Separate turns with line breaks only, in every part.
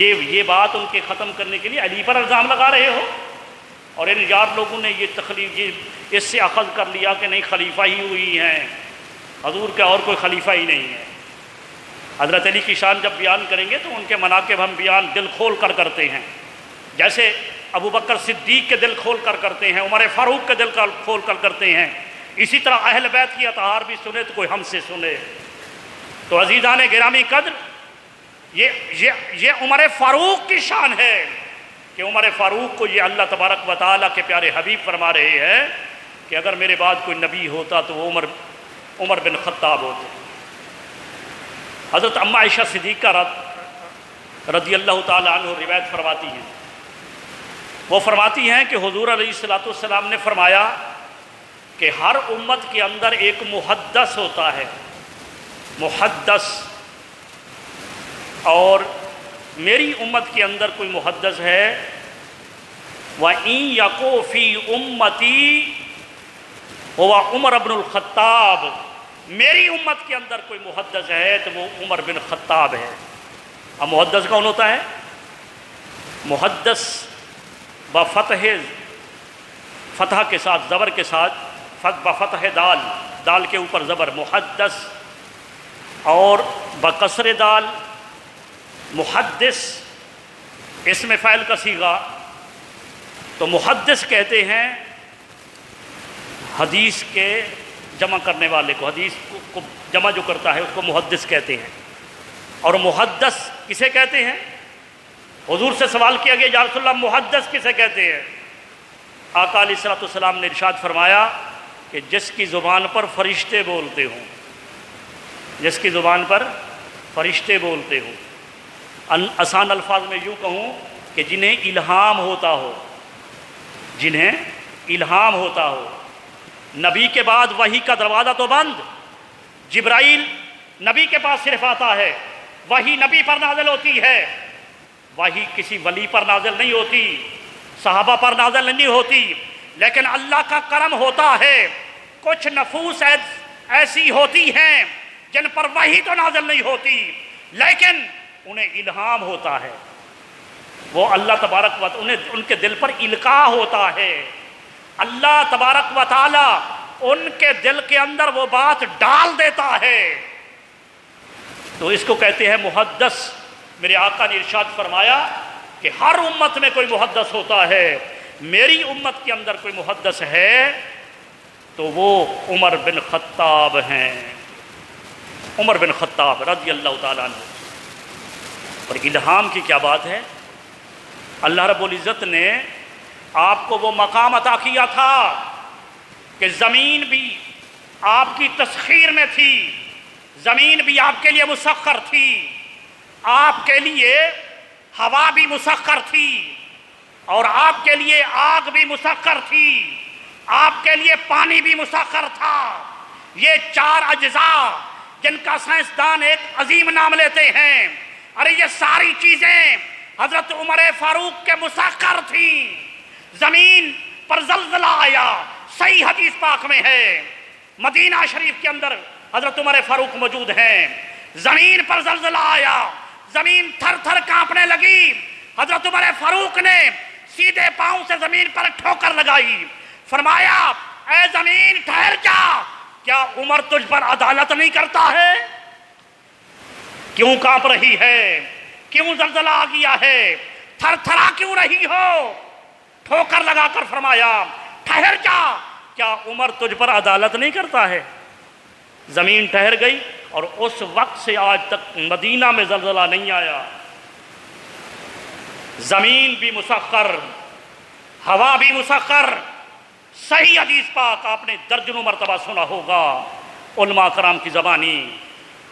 یہ بات ان کے ختم کرنے کے لیے علی پر الزام لگا رہے ہو، اور ان یار لوگوں نے یہ اس سے اخذ کر لیا کہ نہیں خلیفہ ہی ہوئی ہیں، حضور کا اور کوئی خلیفہ ہی نہیں ہے۔ حضرت علی کی شان جب بیان کریں گے تو ان کے مناقب ہم بیان دل کھول کر کرتے ہیں، جیسے ابو بکر صدیق کے دل کھول کر کرتے ہیں، عمر فاروق کے دل کھول کر کرتے ہیں، اسی طرح اہل بیت کی اطہار بھی سنے تو کوئی ہم سے سنے۔ تو عزیزان گرامی قدر، یہ عمر فاروق کی شان ہے کہ عمر فاروق کو یہ اللہ تبارک و تعالیٰ کے پیارے حبیب فرما رہے ہیں کہ اگر میرے بعد کوئی نبی ہوتا تو وہ عمر بن خطاب ہوتے۔ حضرت اماں عائشہ صدیقہ رضی اللہ تعالیٰ عنہ روایت فرماتی ہیں، وہ فرماتی ہیں کہ حضور علیہ السلام نے فرمایا کہ ہر امت کے اندر ایک محدث ہوتا ہے، محدث، اور میری امت کے اندر کوئی محدث ہے، وَإِن يَكُ فِي أُمَّتِي هُوَ عمر بن الخطاب، میری امت کے اندر کوئی محدث ہے تو وہ عمر بن خطاب ہے۔ اب محدث کون ہوتا ہے؟ محدث فتح کے ساتھ، زبر کے ساتھ، بفتح دال کے اوپر زبر محدث، اور بکسر دال محدث، اسم فاعل کا صیغہ۔ تو محدث کہتے ہیں حدیث کے جمع کرنے والے کو، حدیث کو جمع جو کرتا ہے اس کو محدث کہتے ہیں۔ اور محدث کسے کہتے ہیں؟ حضور سے سوال کیا گیا یا رسول اللہ محدث کسے کہتے ہیں؟ آقا علیہ السلام نے ارشاد فرمایا کہ جس کی زبان پر فرشتے بولتے ہوں، جس کی زبان پر فرشتے بولتے ہوں، آسان الفاظ میں یوں کہوں کہ جنہیں الہام ہوتا ہو، جنہیں الہام ہوتا ہو۔ نبی کے بعد وحی کا دروازہ تو بند، جبرائیل نبی کے پاس صرف آتا ہے، وحی نبی پر نازل ہوتی ہے، وحی کسی ولی پر نازل نہیں ہوتی، صحابہ پر نازل نہیں ہوتی، لیکن اللہ کا کرم ہوتا ہے، کچھ نفوس ایسی ہوتی ہیں جن پر وحی تو نازل نہیں ہوتی لیکن انہیں الہام ہوتا ہے، وہ اللہ تبارک و تعالی ان کے دل پر القاء ہوتا ہے، اللہ تبارک و تعالی ان کے دل کے اندر وہ بات ڈال دیتا ہے، تو اس کو کہتے ہیں محدث۔ میرے آقا نے ارشاد فرمایا کہ ہر امت میں کوئی محدث ہوتا ہے، میری امت کے اندر کوئی محدث ہے تو وہ عمر بن خطاب ہیں، عمر بن خطاب رضی اللہ تعالیٰ عنہ۔ اور الہام کی کیا بات ہے، اللہ رب العزت نے آپ کو وہ مقام عطا کیا تھا کہ زمین بھی آپ کی تسخیر میں تھی، زمین بھی آپ کے لیے مسخر تھی، آپ کے لیے ہوا بھی مسخر تھی، اور آپ کے لیے آگ بھی مسخر تھی، آپ کے لیے پانی بھی مسخر تھا۔ یہ چار اجزاء جن کا سائنسدان ایک عظیم نام لیتے ہیں، ارے یہ ساری چیزیں حضرت عمر فاروق کے مسخر تھیں۔ زمین پر زلزلہ آیا، صحیح حدیث پاک میں ہے، مدینہ شریف کے اندر حضرت عمر فاروق موجود ہیں، زمین پر زلزلہ آیا، زمین تھر تھر کانپنے لگی، حضرت عمر فاروق نے سیدھے پاؤں سے زمین پر ٹھوکر لگائی، فرمایا اے زمین ٹھہر جا، کیا عمر تجھ پر عدالت نہیں کرتا ہے؟ کیوں کانپ رہی ہے؟ کیوں زلزلہ آ گیا ہے؟ تھر تھرا کیوں رہی ہو؟ ٹھوکر لگا کر فرمایا ٹھہر جا، کیا عمر تجھ پر عدالت نہیں کرتا ہے؟ زمین ٹھہر گئی، اور اس وقت سے آج تک مدینہ میں زلزلہ نہیں آیا۔ زمین بھی مسخر، ہوا بھی مسخر، صحیح حدیث پاک آپ نے درجنوں مرتبہ سنا ہوگا علماء کرام کی زبانی۔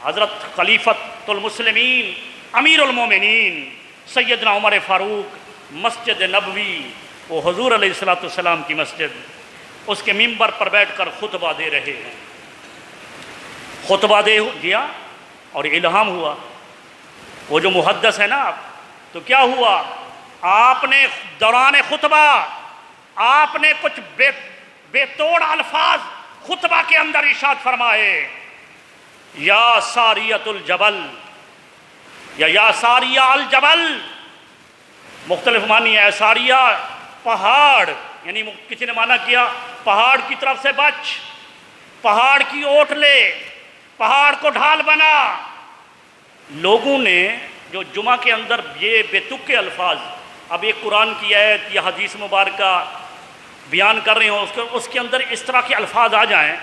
حضرت خلیفۃ المسلمین امیر المومنین سیدنا عمر فاروق مسجد نبوی، وہ حضور علیہ السلام کی مسجد، اس کے ممبر پر بیٹھ کر خطبہ دے رہے ہیں، خطبہ دیا اور الہام ہوا۔ وہ جو محدث ہے نا، تو کیا ہوا، آپ نے دوران خطبہ آپ نے کچھ بے توڑ الفاظ خطبہ کے اندر ارشاد فرمائے، یا ساریۃ الجبل، یا ساریہ الجبل مختلف معنی ہے. ساریہ پہاڑ، یعنی کسی نے معنی کیا پہاڑ کی طرف سے بچ، پہاڑ کی اوٹ لے، پہاڑ کو ڈھال بنا. لوگوں نے جو جمعہ کے اندر یہ بے تک الفاظ، اب ایک قرآن کی آیت یا حدیث مبارکہ بیان کر رہے ہوں، اس کے اندر اس طرح کے الفاظ آ جائیں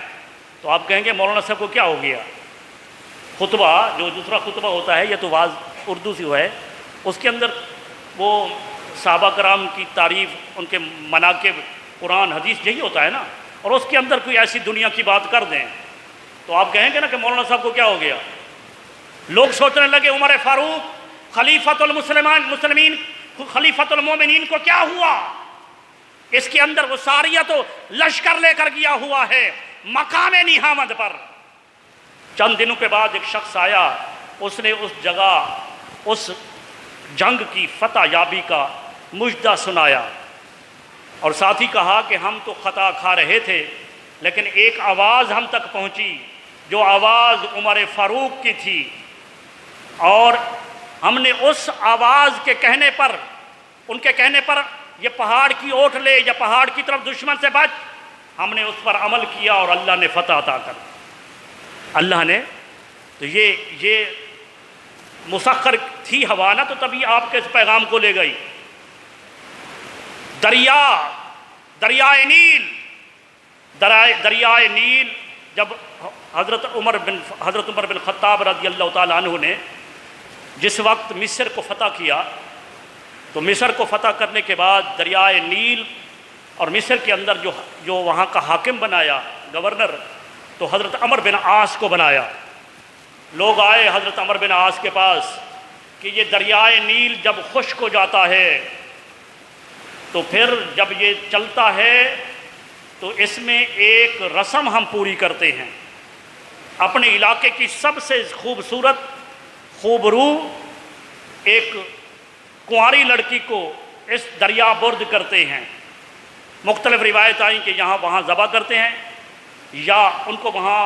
تو آپ کہیں گے مولانا صاحب کو کیا ہو گیا. خطبہ جو دوسرا خطبہ ہوتا ہے یہ تو واز اردو سے ہوا ہے، اس کے اندر وہ صحابہ کرام کی تعریف، ان کے مناقب، قرآن حدیث یہی ہوتا ہے نا، اور اس کے اندر کوئی ایسی دنیا کی بات کر دیں تو آپ کہیں گے نا کہ مولانا صاحب کو کیا ہو گیا. لوگ سوچنے لگے عمر فاروق خلیفۃ المسلمین، خلیفۃ المومنین کو کیا ہوا؟ اس کے اندر وہ ساریہ تو لشکر لے کر گیا ہوا ہے مقام نہامت پر. چند دنوں کے بعد ایک شخص آیا، اس نے اس جگہ اس جنگ کی فتح یابی کا مجدہ سنایا، اور ساتھ ہی کہا کہ ہم تو خطا کھا رہے تھے لیکن ایک آواز ہم تک پہنچی جو آواز عمر فاروق کی تھی، اور ہم نے اس آواز کے کہنے پر، ان کے کہنے پر یہ پہاڑ کی اوٹ لے یا پہاڑ کی طرف دشمن سے بچ، ہم نے اس پر عمل کیا اور اللہ نے فتح عطا کر. اللہ نے تو یہ مسخر تھی ہوا نا، تو تبھی آپ کے اس پیغام کو لے گئی. دریائے نیل جب حضرت عمر بن خطاب رضی اللہ تعالیٰ عنہ نے جس وقت مصر کو فتح کیا، تو مصر کو فتح کرنے کے بعد دریائے نیل اور مصر کے اندر جو وہاں کا حاکم بنایا، گورنر، تو حضرت عمر بن عاص کو بنایا. لوگ آئے حضرت عمر بن عاص کے پاس کہ یہ دریائے نیل جب خشک ہو جاتا ہے تو پھر جب یہ چلتا ہے تو اس میں ایک رسم ہم پوری کرتے ہیں. اپنے علاقے کی سب سے خوبصورت خوبرو ایک کنواری لڑکی کو اس دریا برد کرتے ہیں. مختلف روایت آئیں کہ یہاں وہاں ذبح کرتے ہیں یا ان کو وہاں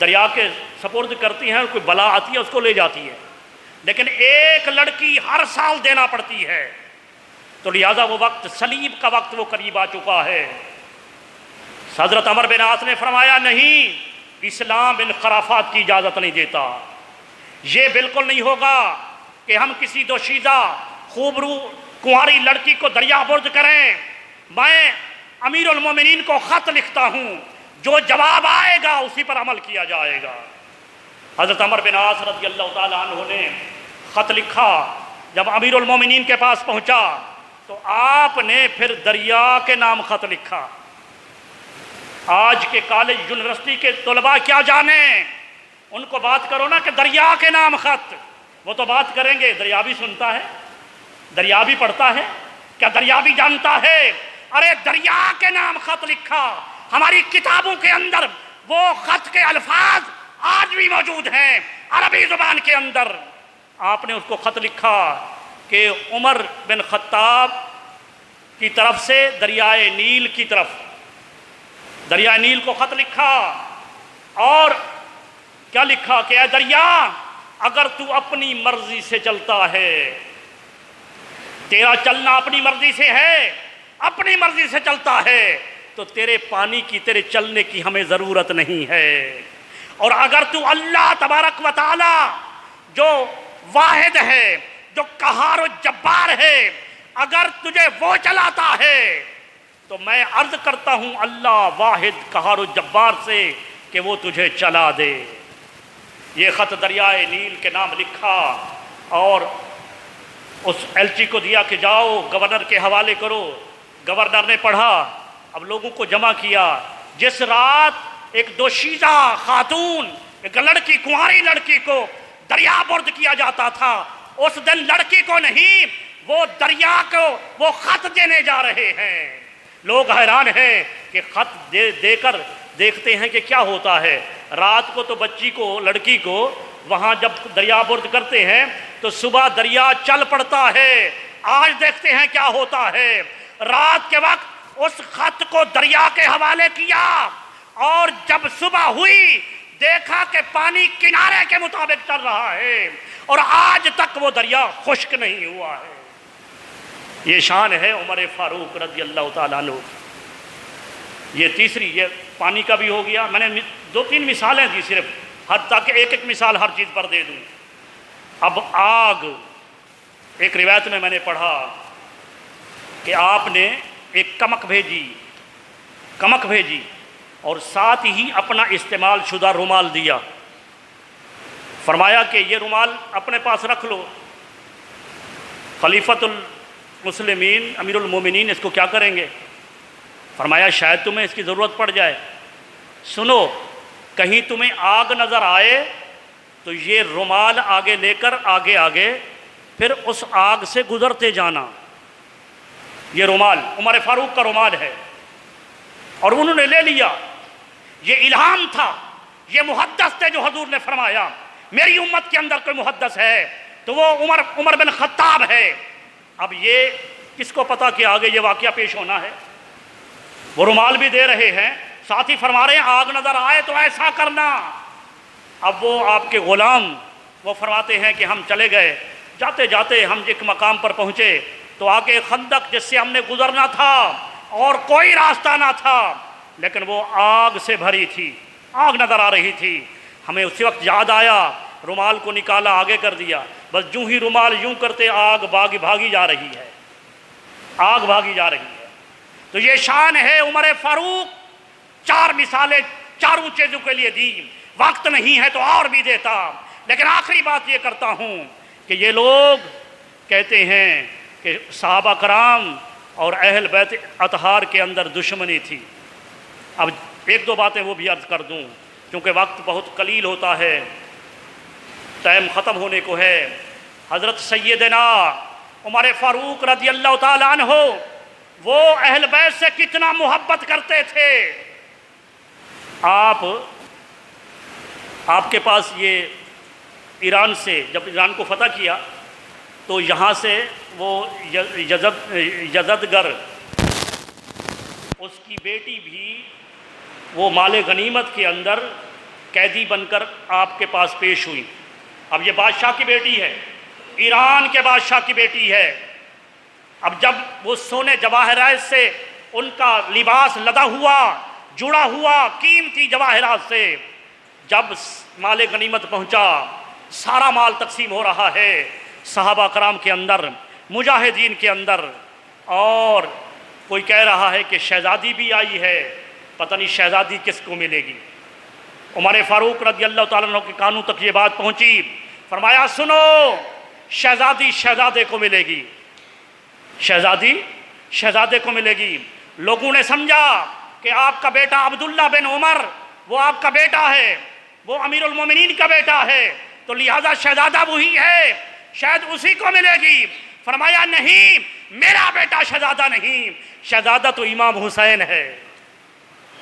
دریا کے سپرد کرتی ہیں، کوئی بلا آتی ہے اس کو لے جاتی ہے، لیکن ایک لڑکی ہر سال دینا پڑتی ہے. تو لہٰذا وہ وقت صلیب کا وقت وہ قریب آ چکا ہے. حضرت عمر بن عاص نے فرمایا نہیں، اسلام ان خرافات کی اجازت نہیں دیتا. یہ بالکل نہیں ہوگا کہ ہم کسی دوشیزہ خوبرو کنواری لڑکی کو دریا برد کریں. میں امیر المومنین کو خط لکھتا ہوں، جو جواب آئے گا اسی پر عمل کیا جائے گا. حضرت عمر بن عاص رضی اللہ تعالیٰ عنہ نے خط لکھا. جب امیر المومنین کے پاس پہنچا تو آپ نے پھر دریا کے نام خط لکھا. آج کے کالج یونیورسٹی کے طلباء کیا جانیں، ان کو بات کرو نا کہ دریا کے نام خط، وہ تو بات کریں گے دریا بھی سنتا ہے، دریا بھی پڑھتا ہے، کیا دریا بھی جانتا ہے؟ ارے دریا کے نام خط لکھا. ہماری کتابوں کے اندر وہ خط کے الفاظ آج بھی موجود ہیں عربی زبان کے اندر. آپ نے اس کو خط لکھا کہ عمر بن خطاب کی طرف سے دریائے نیل کی طرف، دریائے نیل کو خط لکھا، اور کیا لکھا کہ اے دریا، اگر تو اپنی مرضی سے چلتا ہے، تیرا چلنا اپنی مرضی سے ہے، اپنی مرضی سے چلتا ہے، تو تیرے پانی کی، تیرے چلنے کی ہمیں ضرورت نہیں ہے. اور اگر تو اللہ تبارک و تعالی جو واحد ہے، جو قہار و جبار ہے، اگر تجھے وہ چلاتا ہے تو میں عرض کرتا ہوں اللہ واحد قہار و جبار سے کہ وہ تجھے چلا دے. یہ خط دریائے نیل کے نام لکھا اور اس ایلچی کو دیا کہ جاؤ گورنر کے حوالے کرو. گورنر نے پڑھا، اب لوگوں کو جمع کیا. جس رات ایک دوشیزہ خاتون، ایک لڑکی، کنواری لڑکی کو دریا برد کیا جاتا تھا، اس دن لڑکی کو نہیں، وہ دریا کو وہ خط دینے جا رہے ہیں. لوگ حیران ہیں کہ خط دے کر دیکھتے ہیں کہ کیا ہوتا ہے. رات کو تو بچی کو، لڑکی کو وہاں جب دریا برد کرتے ہیں تو صبح دریا چل پڑتا ہے. آج دیکھتے ہیں کیا ہوتا ہے. رات کے وقت اس خط کو دریا کے حوالے کیا اور جب صبح ہوئی دیکھا کہ پانی کنارے کے مطابق چل رہا ہے اور آج تک وہ دریا خشک نہیں ہوا ہے. یہ شان ہے عمر فاروق رضی اللہ تعالیٰ عنہ. یہ تیسری، یہ پانی کا بھی ہو گیا. میں نے 2-3 مثالیں دی صرف، تاکہ ایک ایک مثال ہر چیز پر دے دوں. اب آگ، ایک روایت میں نے پڑھا کہ آپ نے ایک کمک بھیجی اور ساتھ ہی اپنا استعمال شدہ رومال دیا. فرمایا کہ یہ رومال اپنے پاس رکھ لو. خلیفۃ المسلمین امیر المومنین اس کو کیا کریں گے؟ فرمایا شاید تمہیں اس کی ضرورت پڑ جائے. سنو، کہیں تمہیں آگ نظر آئے تو یہ رومال آگے لے کر آگے پھر اس آگ سے گزرتے جانا. یہ رومال عمر فاروق کا رومال ہے اور انہوں نے لے لیا. یہ الہام تھا، یہ محدث تھے جو حضور نے فرمایا میری امت کے اندر کوئی محدث ہے تو وہ عمر بن خطاب ہے. اب یہ کس کو پتا کہ آگے یہ واقعہ پیش ہونا ہے؟ وہ رومال بھی دے رہے ہیں، ساتھ ہی فرما رہے ہیں آگ نظر آئے تو ایسا کرنا. اب وہ آپ کے غلام وہ فرماتے ہیں کہ ہم چلے گئے، جاتے جاتے ہم ایک مقام پر پہنچے تو آگے خندق جس سے ہم نے گزرنا تھا اور کوئی راستہ نہ تھا، لیکن وہ آگ سے بھری تھی، آگ نظر آ رہی تھی. ہمیں اسی وقت یاد آیا، رومال کو نکالا آگے کر دیا. بس جو ہی رومال یوں کرتے آگ بھاگی جا رہی ہے، آگ بھاگی جا رہی ہے. تو یہ شان ہے عمر فاروق. 4 مثالیں چاروں چیزوں کے لیے دی، وقت نہیں ہے تو اور بھی دیتا، لیکن آخری بات یہ کرتا ہوں کہ یہ لوگ کہتے ہیں کہ صحابہ کرام اور اہل بیت اطہار کے اندر دشمنی تھی. اب 1-2 باتیں وہ بھی عرض کر دوں کیونکہ وقت بہت قلیل ہوتا ہے، ٹائم ختم ہونے کو ہے. حضرت سیدنا عمر فاروق رضی اللہ تعالیٰ عنہ وہ اہل بیت سے کتنا محبت کرتے تھے. آپ کے پاس یہ ایران سے جب ایران کو فتح کیا تو یہاں سے وہ یزدگر اس کی بیٹی بھی وہ مال غنیمت کے اندر قیدی بن کر آپ کے پاس پیش ہوئی. اب یہ بادشاہ کی بیٹی ہے، ایران کے بادشاہ کی بیٹی ہے. اب جب وہ سونے جواہرات سے ان کا لباس لدا ہوا، جڑا ہوا قیمتی جواہرات سے، جب مال غنیمت پہنچا، سارا مال تقسیم ہو رہا ہے صحابہ کرام کے اندر، مجاہدین کے اندر، اور کوئی کہہ رہا ہے کہ شہزادی بھی آئی ہے، پتہ نہیں شہزادی کس کو ملے گی. عمر فاروق رضی اللہ تعالیٰ عنہ کے کانوں تک یہ بات پہنچی. فرمایا سنو، شہزادی شہزادے کو ملے گی، شہزادی شہزادے کو ملے گی. لوگوں نے سمجھا کہ آپ کا بیٹا عبداللہ بن عمر وہ آپ کا بیٹا ہے، وہ امیر المومنین کا بیٹا ہے، تو لہذا شہزادہ وہی ہے، شاید اسی کو ملے گی. فرمایا نہیں، میرا بیٹا شہزادہ نہیں، شہزادہ تو امام حسین ہے،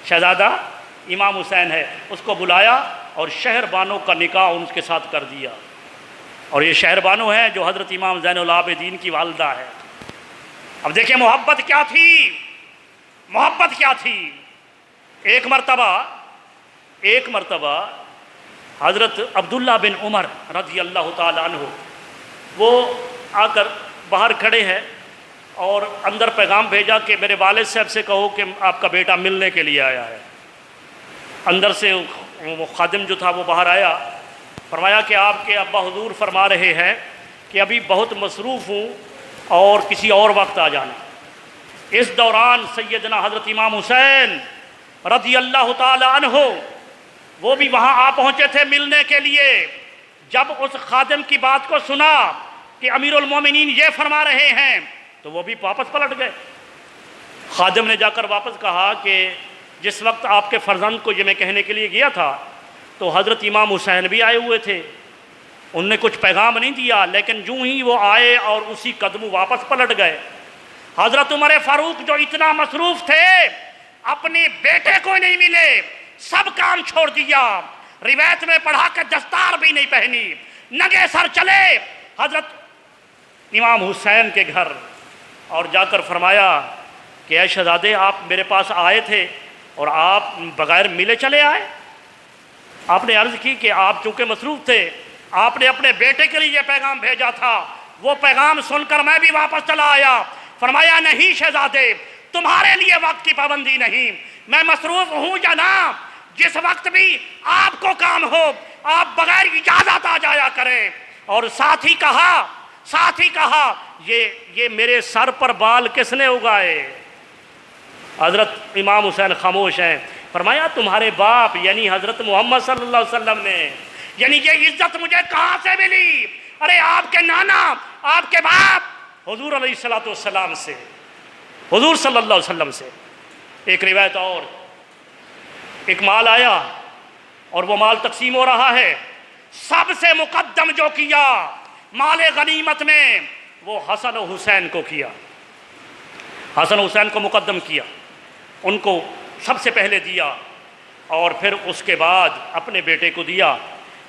شہزادہ امام حسین ہے. اس کو بلایا اور شہر بانو کا نکاح ان کے ساتھ کر دیا. اور یہ شہر بانو ہے جو حضرت امام زین العابدین کی والدہ ہے. اب دیکھیں محبت کیا تھی، محبت کیا تھی. ایک مرتبہ حضرت عبداللہ بن عمر رضی اللہ تعالیٰ عنہ وہ آ کر باہر کھڑے ہیں اور اندر پیغام بھیجا کہ میرے والد صاحب سے کہو کہ آپ کا بیٹا ملنے کے لیے آیا ہے. اندر سے وہ خادم جو تھا وہ باہر آیا. فرمایا کہ آپ کے ابا حضور فرما رہے ہیں کہ ابھی بہت مصروف ہوں اور کسی اور وقت آ جانا. اس دوران سیدنا حضرت امام حسین رضی اللہ تعالی عنہ وہ بھی وہاں آ پہنچے تھے ملنے کے لیے. جب اس خادم کی بات کو سنا کہ امیر المومنین یہ فرما رہے ہیں تو وہ بھی واپس پلٹ گئے. خادم نے جا کر واپس کہا کہ جس وقت آپ کے فرزند کو یہ میں کہنے کے لیے گیا تھا تو حضرت امام حسین بھی آئے ہوئے تھے، ان نے کچھ پیغام نہیں دیا، لیکن جو ہی وہ آئے اور اسی قدم واپس پلٹ گئے. حضرت عمر فاروق جو اتنا مصروف تھے اپنے بیٹے کو نہیں ملے، سب کام چھوڑ دیا. روایت میں پڑھا کہ دستار بھی نہیں پہنی، ننگے سر چلے حضرت امام حسین کے گھر اور جا کر فرمایا کہ اے شہزادے آپ میرے پاس آئے تھے اور آپ بغیر ملے چلے آئے. آپ نے عرض کی کہ آپ چونکہ مصروف تھے، آپ نے اپنے بیٹے کے لیے یہ پیغام بھیجا تھا، وہ پیغام سن کر میں بھی واپس چلا آیا. فرمایا نہیں شہزادے، تمہارے لیے وقت کی پابندی نہیں، میں مصروف ہوں جناب، جس وقت بھی آپ کو کام ہو آپ بغیر اجازت آ جایا کریں۔ اور ساتھ ہی کہا یہ میرے سر پر بال کس نے اگائے؟ حضرت امام حسین خاموش ہیں۔ فرمایا تمہارے باپ یعنی حضرت محمد صلی اللہ علیہ وسلم نے، یعنی یہ عزت مجھے کہاں سے ملی؟ ارے آپ کے نانا، آپ کے باپ حضور علیہ الصلوۃ والسلام سے، حضور صلی اللہ علیہ وسلم سے۔ ایک روایت اور، ایک مال آیا اور وہ مال تقسیم ہو رہا ہے، سب سے مقدم جو کیا مال غنیمت میں وہ حسن و حسین کو کیا، حسن و حسین کو مقدم کیا، ان کو سب سے پہلے دیا، اور پھر اس کے بعد اپنے بیٹے کو دیا۔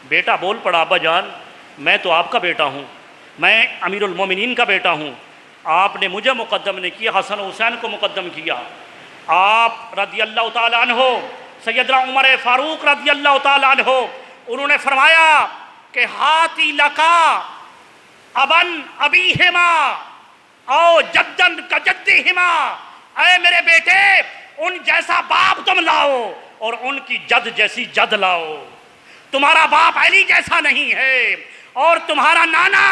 بیٹا بول پڑا ابا جان میں تو آپ کا بیٹا ہوں، میں امیر المومنین کا بیٹا ہوں، آپ نے مجھے مقدم نہیں کیا، حسن و حسین کو مقدم کیا۔ آپ رضی اللہ تعالیٰ عنہ، سیدنا عمر فاروق رضی اللہ تعالیٰ عنہ، انہوں نے فرمایا کہ ہاتی لکا ابن ابیہما او جدن کا جدہما، اے میرے بیٹے ان جیسا باپ تم لاؤ اور ان کی جد جیسی جد لاؤ۔ تمہارا باپ علی جیسا نہیں ہے، اور تمہارا نانا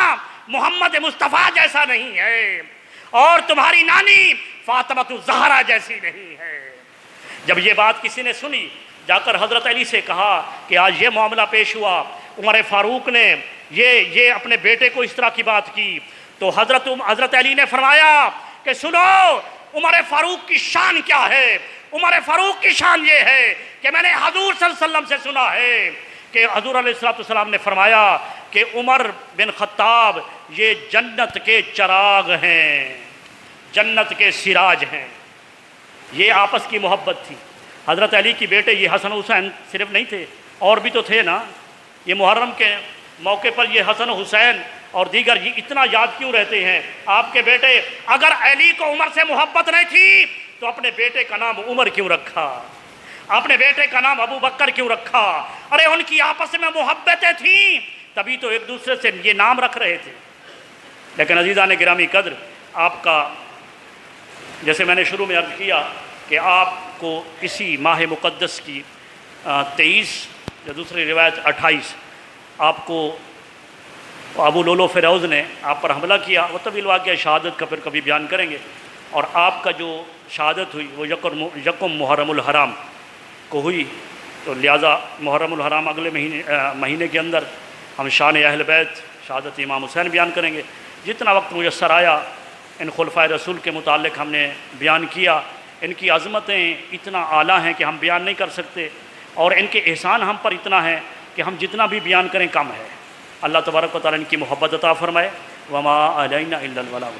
محمد مصطفیٰ جیسا نہیں ہے، اور تمہاری نانی فاطمہ الزہرا جیسی نہیں ہے۔ جب یہ بات کسی نے سنی، جا کر حضرت علی سے کہا کہ آج یہ معاملہ پیش ہوا، عمر فاروق نے یہ اپنے بیٹے کو اس طرح کی بات کی، تو حضرت علی نے فرمایا کہ سنو عمر فاروق کی شان کیا ہے۔ عمر فاروق کی شان یہ ہے کہ میں نے حضور صلی اللہ علیہ وسلم سے سنا ہے کہ حضور علیہ السلام نے فرمایا کہ عمر بن خطاب یہ جنت کے چراغ ہیں، جنت کے سراج ہیں۔ یہ آپس کی محبت تھی۔ حضرت علی کی بیٹے یہ حسن حسین صرف نہیں تھے، اور بھی تو تھے نا۔ یہ محرم کے موقع پر یہ حسن حسین اور دیگر یہ اتنا یاد کیوں رہتے ہیں؟ آپ کے بیٹے، اگر علی کو عمر سے محبت نہیں تھی تو اپنے بیٹے کا نام عمر کیوں رکھا؟ اپنے بیٹے کا نام ابو بکر کیوں رکھا؟ ارے ان کی آپس میں محبتیں تھیں، تبھی تو ایک دوسرے سے یہ نام رکھ رہے تھے۔ لیکن عزیزان گرامی قدر، آپ کا جیسے میں نے شروع میں عرض کیا کہ آپ کو اسی ماہ مقدس کی 23 یا دوسری روایت 28 آپ کو ابو لولو فیروز نے آپ پر حملہ کیا۔ وہ طویل واقعہ شہادت کا پھر کبھی بیان کریں گے، اور آپ کا جو شہادت ہوئی وہ یکم محرم الحرام کو ہوئی، تو لہٰذا محرم الحرام اگلے مہینے کے اندر ہم شان اہل بیت شہادت امام حسین بیان کریں گے۔ جتنا وقت میسر آیا ان خلفائے رسول کے متعلق ہم نے بیان کیا۔ ان کی عظمتیں اتنا اعلیٰ ہیں کہ ہم بیان نہیں کر سکتے، اور ان کے احسان ہم پر اتنا ہے کہ ہم جتنا بھی بیان کریں کم ہے۔ اللہ تبارک و تعالیٰ ان کی محبت عطا فرمائے۔ وما علینا الا البلاغ۔